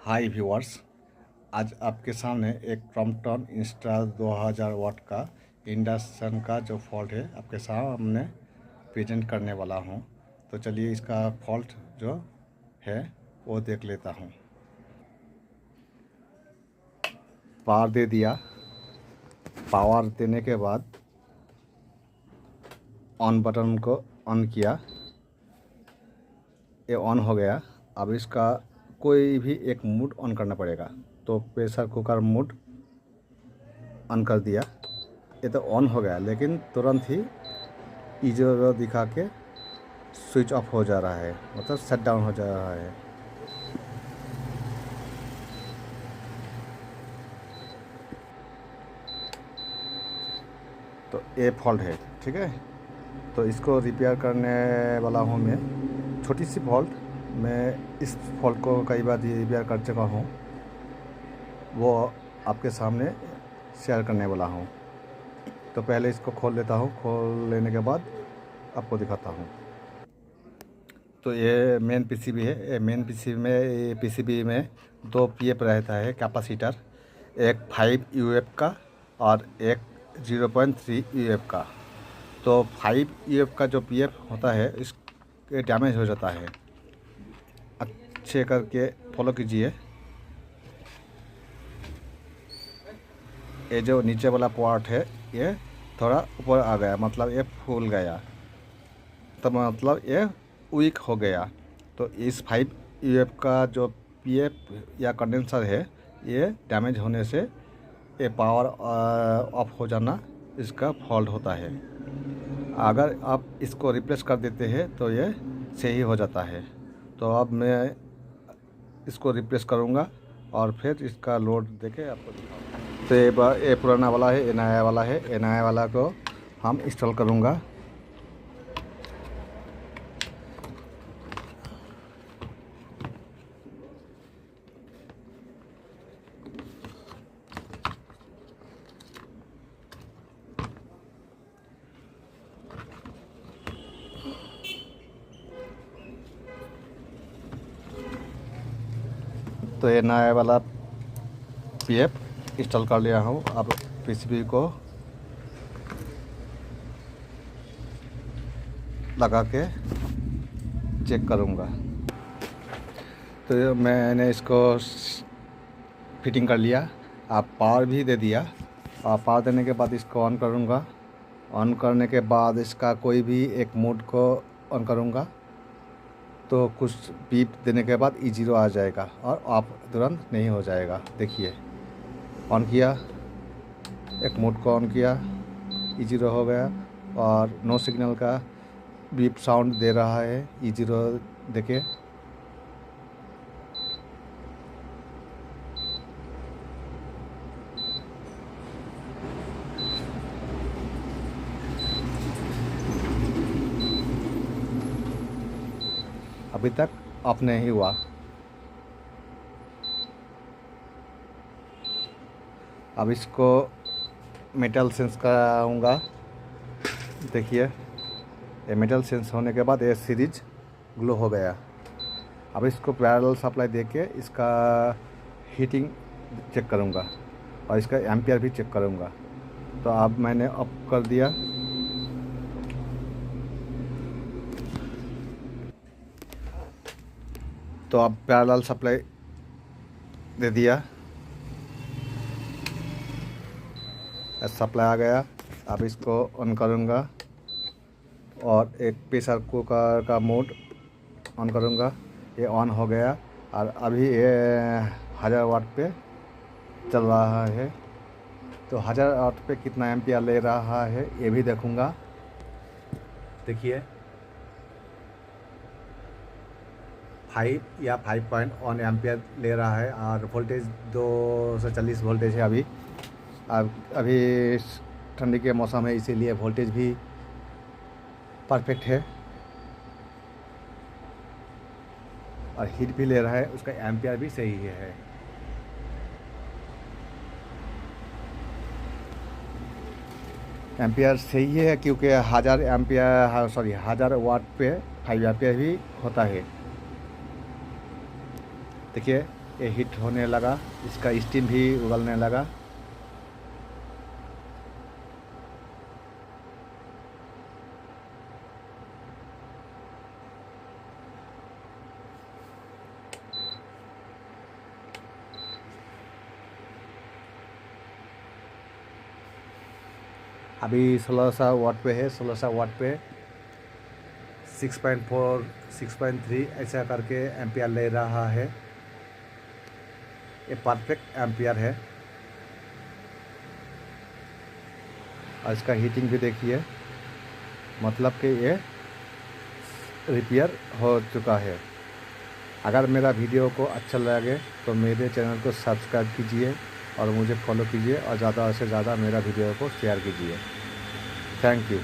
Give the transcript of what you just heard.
हाय viewers, आज आपके सामने एक क्रॉम्पटन इंस्टा 2000 वाट का इंडक्शन का जो फॉल्ट है आपके सामने प्रेजेंट करने वाला हूं। तो चलिए इसका फॉल्ट जो है वो देख लेता हूं। पावर दे दिया। पावर देने के बाद ऑन बटन को ऑन किया, ये ऑन हो गया। अब इसका कोई भी एक मोड ऑन करना पड़ेगा, तो प्रेशर कुकर मोड ऑन कर दिया। ये तो ऑन हो गया, लेकिन तुरंत ही ईजो दिखा के स्विच ऑफ हो जा रहा है, मतलब शट डाउन हो जा रहा है। तो ये फॉल्ट है, ठीक है। तो इसको रिपेयर करने वाला हूँ मैं। छोटी सी फॉल्ट, मैं इस फॉल्ट को कई बार रिपेयर कर चुका हूँ, वो आपके सामने शेयर करने वाला हूँ। तो पहले इसको खोल लेता हूँ, खोल लेने के बाद आपको दिखाता हूँ। तो ये मेन पीसीबी है। ये मेन पीसीबी में दो पीएफ रहता है कैपेसिटर, एक 5 यूएफ का और एक 0.3 यूएफ का। तो 5 यूएफ का जो पीएफ होता है इसके डैमेज हो जाता है। अच्छे करके फॉलो कीजिए। ये जो नीचे वाला पार्ट है ये थोड़ा ऊपर आ गया, मतलब ये फूल गया, तो मतलब ये वीक हो गया। तो इस 5 यूएफ का जो पीएफ या कंडेंसर है ये डैमेज होने से ये पावर ऑफ हो जाना इसका फॉल्ट होता है। अगर आप इसको रिप्लेस कर देते हैं तो ये सही हो जाता है। तो अब मैं इसको रिप्लेस करूँगा और फिर इसका लोड देके आपको दिखाऊंगा। तो ये पुराना वाला है, ये नया वाला है। ये नया वाला को हम इंस्टॉल करूँगा। तो ये नया वाला पीएफ इंस्टॉल कर लिया हूँ। अब पीसीबी को लगा के चेक करूँगा। तो मैंने इसको फिटिंग कर लिया। आप पावर भी दे दिया, और पावर देने के बाद इसको ऑन करूँगा। ऑन करने के बाद इसका कोई भी एक मोड को ऑन करूँगा, तो कुछ बीप देने के बाद E0 आ जाएगा और ऑफ तुरंत नहीं हो जाएगा। देखिए, ऑन किया, एक मोड को ऑन किया, E0 हो गया और नो सिग्नल का बीप साउंड दे रहा है। E0 देखे, अभी तक ऑफ नहीं हुआ। अब इसको मेटल सेंस कराऊंगा। देखिए, ये मेटल सेंस होने के बाद ये सीरीज ग्लो हो गया। अब इसको पैरेलल सप्लाई देके इसका हीटिंग चेक करूंगा और इसका एम्पियर भी चेक करूंगा। तो अब मैंने ऑफ कर दिया। तो अब पैरेलल सप्लाई दे दिया, सप्लाई आ गया। अब इसको ऑन करूँगा और एक प्रेशर कुकर का मोड ऑन करूँगा। ये ऑन हो गया और अभी ये 1000 वाट पे चल रहा है। तो 1000 वाट पे कितना एम्पियर ले रहा है ये भी देखूँगा। देखिए, 5 या 5.1 एम्पियर ले रहा है और वोल्टेज 240 वोल्टेज है। अभी ठंडी के मौसम है, इसीलिए वोल्टेज भी परफेक्ट है और हीट भी ले रहा है, उसका एम्पियर भी सही है। एम्पियर सही है क्योंकि 1000 वाट पे 5 एम्पियर भी होता है। देखिए, ये हीट होने लगा, इसका स्टीम भी उगलने लगा। अभी 1600 वाट पे है, 1600 वाट पे 6.4 6.3 ऐसा करके एम्पियर ले रहा है। ये परफेक्ट एम्पियर है। और इसका हीटिंग भी देखिए, मतलब कि ये रिपेयर हो चुका है। अगर मेरा वीडियो को अच्छा लगे तो मेरे चैनल को सब्सक्राइब कीजिए और मुझे फॉलो कीजिए और ज़्यादा से ज़्यादा मेरा वीडियो को शेयर कीजिए। Thank you.